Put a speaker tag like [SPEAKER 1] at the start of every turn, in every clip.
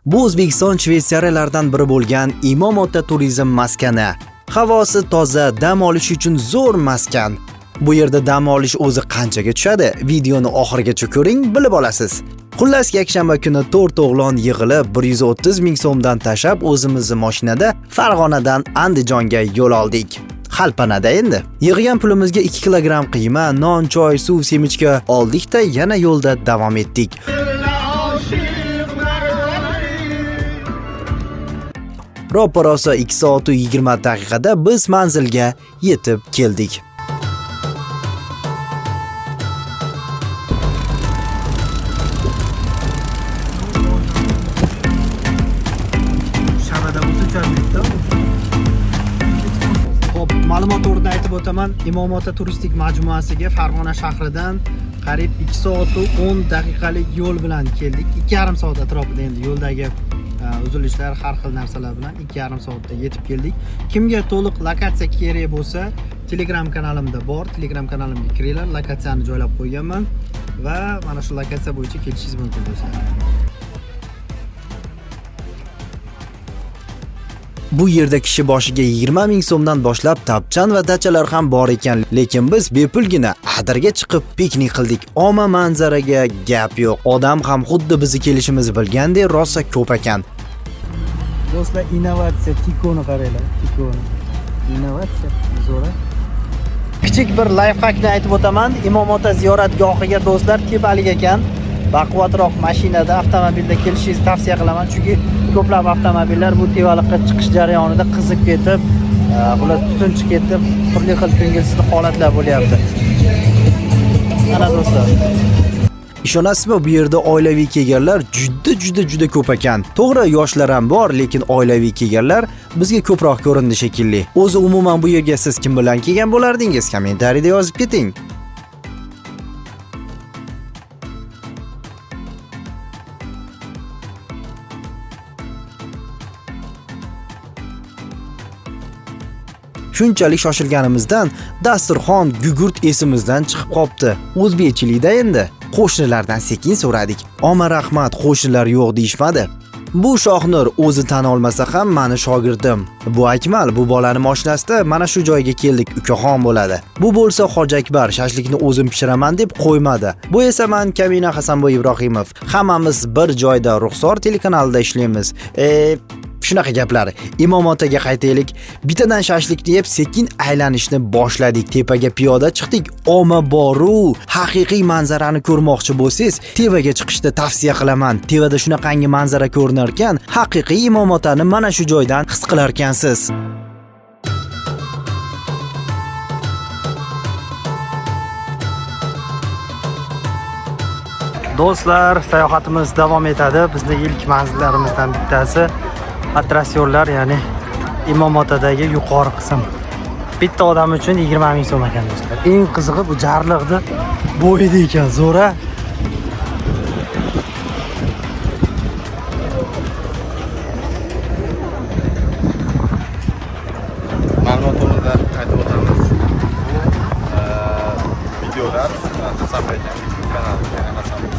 [SPEAKER 1] Bu O'zbekiston Shvetsariyalardan biri bo'lgan Imom Ota turizm maskani. Havosi toza, dam olish uchun zo'r maskan. Bu yerda dam olish o'zi qanchaga tushadi? Videoni oxirigacha ko'ring, bilib olasiz. Xullas, yakshanba kuni 4 o'g'lon yig'ilib 130 ming so'mdan tashab o'zimizni mashinada Farg'onadan Andijonga yo'l oldik. Xalpanada endi. Yig'gan pulimizga 2 kilogramm qiyma, non, choy, suv, semichka oldik-da yana yo'lda davom etdik. Ro'parosa 2 soat 20 daqiqada biz manzilga yetib keldik. Xo'p, ma'lumot o'rnida aytib o'taman, Imom Ota turistik majmuasiga Farg'ona shahridan qariyb 2 soat 10 daqiqalik yo'l bilan keldik. 2,5 soat atrofida endi yo'ldagi uzilishlar, har xil narsalar bilan 2,5 soatda yetib keldik. Kimga to'liq lokatsiya kerak bo'lsa, Telegram kanalimda bor. Telegram kanalimga kiringlar, lokatsiyani joylab qo'yganman va mana shu lokatsiya bo'yicha kelishingiz mumkin bo'lsa. Bu yerda kishi boshiga 20 ming so'mdan boshlab tapchan va dachalar ham bor ekan, lekin biz bepulgina Adirga chiqib piknik qildik. Oma manzaraga gap yo'q. Odam ham xuddi bizni kelishimizni bilgandek rosa ko'p ekan. Do'stlar, innovatsiya Tikoni qaranglar, Tikoni. Innovatsiya zo'r. Kichik bir lifehackni aytib o'taman. Imom Ota ziyoratgohiga do'stlar tepalik ekan. Baquvvatroq mashinada, avtomobilda kelishingizni tavsiya qilaman, chunki ko'plab avtomobillar bu tevalikqa chiqish jarayonida qizib ketib, ular tutun chiqib ketib, turli xil ko'ngilsiz holatlar bo'lyapti. Mana do'stlar. Ishonasizmi, bu yerda oilaviy kelganlar juda ko'p ekan. To'g'ri, yoshlar ham bor, lekin oilaviy kelganlar bizga ko'proq ko'rindi shekilli. O'zi umuman bu yerga siz kim bilan kelgan bo'lardingiz? Kommentariyda yozib keting. Shunchalik shoshilganimizdan dasturxon, gugurt esimizdan chiqib qopti. O'zbekchilikda endi. Qo'shnilardan sekin so'radik. Oma rahmat, qo'shnilar yo'q deyishmadi. Bu Shohnur o'zi tan olmasa ham meni shogirdim. Bu Akmal, bu bolani mashinasida mana shu joyga keldik, ukaxon bo'ladi. Bu bo'lsa Hoji Akbar, shashlikni o'zim pishiraman deb qo'ymadi. Bu esa men Kamina Hasanboy Ibrohimov. Hammamiz bir joyda Ruxsor telekanalida ishlaymiz. Shunaqa gaplar. Imom Otaga qaytaylik. Bittadan shashlik deb sekin aylanishni boshladik. Tepaga piyoda chiqdik. Oma boru. Haqiqiy manzarani ko'rmoqchi bo'lsangiz, tevaga chiqishni tavsiya qilaman. Tevada shunaqangi manzara ko'rinar ekan, haqiqiy Imom Otani mana shu joydan his qilar ekansiz. Do'stlar, sayohatimiz davom etadi. Bizning ilk manzillarimizdan bittasi attraksiyonlar, ya'ni Imom Otadagi yuqori qism. Bitta odam uchun 20 ming so'm ekan do'stlar. Eng qizig'i bu jarliqni bo'yida ekan, zo'ra.
[SPEAKER 2] Ma'lumot o'rnida aytib o'tamiz. Videolar Hasanboy kanaliga Hasanboy.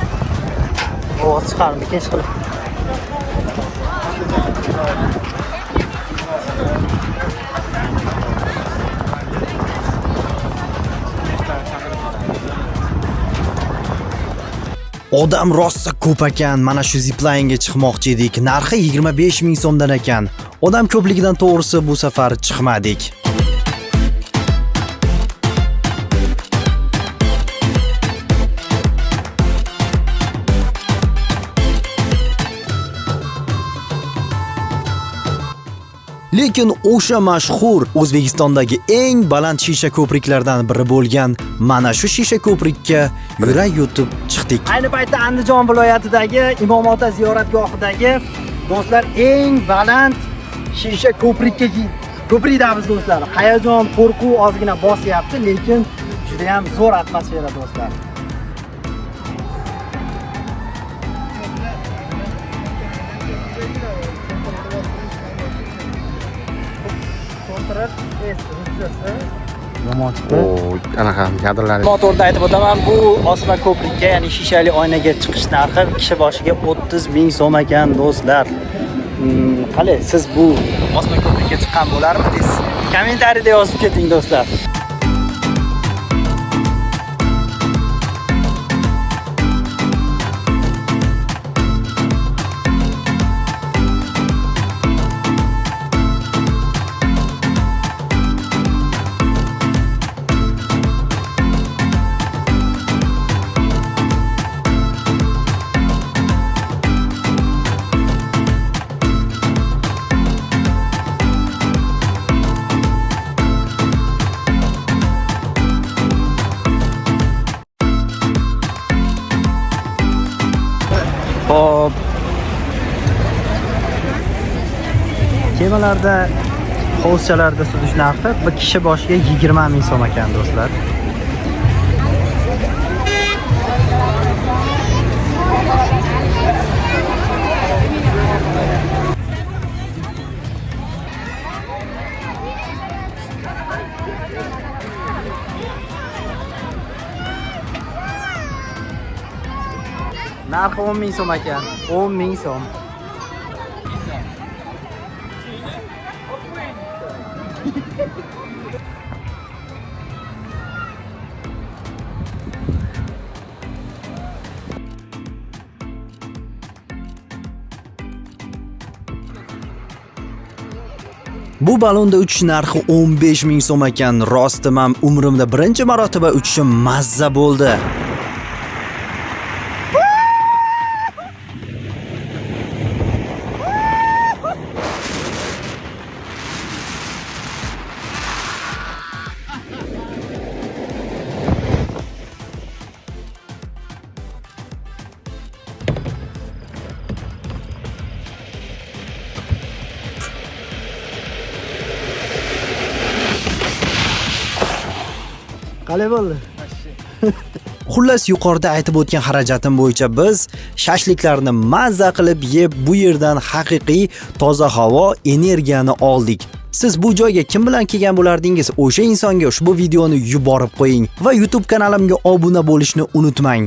[SPEAKER 1] Ovoz chiqarib kech qilib. Odam rosa ko'p ekan. Mana shu ziplayinga chiqmoqchi edik. Narxi 25 ming so'mdan ekan. Odam ko'pligidan to'g'risi bu safar chiqmadik. Lekin o'sha mashhur O'zbekistondagi eng baland shisha ko'priklardan biri bo'lgan mana shu shisha ko'prikka yurak yutib chiqdik. Ayni paytda Andijon viloyatidagi Imom Ota ziyoratgohidagi do'stlar eng baland shisha ko'prikdamiz do'stlar. Hayajon, qo'rquv ozgina bosyapti, lekin juda ham zo'r atmosfera do'stlar. yomon chiqdi.
[SPEAKER 2] Anaqa kadrlar.
[SPEAKER 1] Motorda aytib o'taman, bu osma ko'prikka, ya'ni shishali oynaga chiqish narxi kishi boshiga 30 ming so'm ekan, do'stlar. Qalay, siz bu osma ko'prikka chiqqan bo'larmidingiz? Kommentariyada yozib keting, do'stlar. Hop. Kemalarda, hovuzchalarda suzish narxi bir kishi boshiga 20 ming so'm ekan, do'stlar. Narxi 10 ming so'm ekan. 10 ming so'm. Bu balonda uchish narxi 15 ming so'm ekan. Rostim ham umrimda birinchi marotaba uchishim mazza bo'ldi. Qalay bo'ldi? Xullas, yuqorida aytib o'tgan xarajatim bo'yicha biz shashliklarni mazza qilib yeb, bu yerdan haqiqiy toza havo, energiyani oldik. Siz bu joyga kim bilan kelgan bo'lardingiz? O'sha insonga ushbu videoni yuborib qo'ying va YouTube kanalimga obuna bo'lishni unutmang.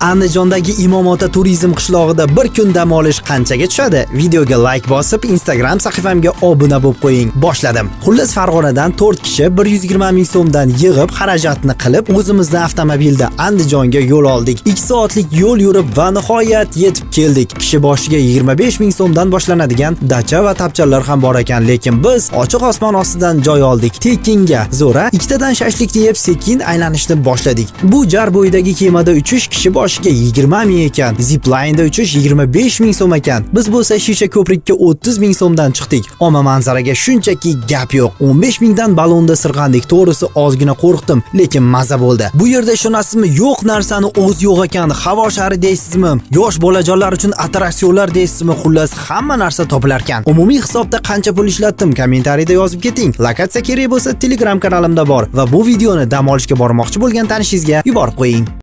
[SPEAKER 1] Andijondagi Imomota turizm qishlog'ida bir kun dam olish qanchaga tushadi? Videoga like bosib, Instagram sahifamga obuna bo'lib qo'ying. Boshladim. Xullas, Farg'onadan 4 kishi 120 ming so'mdan yig'ib, xarajatni qilib, o'zimizning avtomobilda Andijonga yo'l oldik. 2 soatlik yo'l yurib va nihoyat yetib keldik. Kishi boshiga 25 ming so'mdan boshlanadigan dacha va tapchalar ham bor ekan, lekin biz ochiq osmon ostidan joy oldik. Tekinga, zo'ra, ikkitadan shashlikni yeb, sekin aylanishni boshladik. Bu jar bo'yidagi kemada uchish kishi boshiga 20 ming ekan. Zipline-da uchish 25 ming so'm ekan. Biz bo'lsa shisha ko'prikka 30 ming so'mdan chiqdik. Ammo manzaraga shunchaki gap yo'q. 15 mingdan balonda sirg'andik. To'g'risi ozgina qo'rqdim, lekin maza bo'ldi. Bu yerda ishonasizmi, yo'q narsani o'z yo'q ekan. Havo shari deysizmi? Yosh bolajonlar uchun attraksionlar deysizmi? Xullas, hamma narsa topilar ekan. Umumiy hisobda qancha pul ishlatdim? Kommentariyada yozib keting. Lokatsiya kerak bo'lsa, Telegram kanalimda bor va bu videoni dam olishga bormoqchi bo'lgan tanishingizga yuborib qo'ying.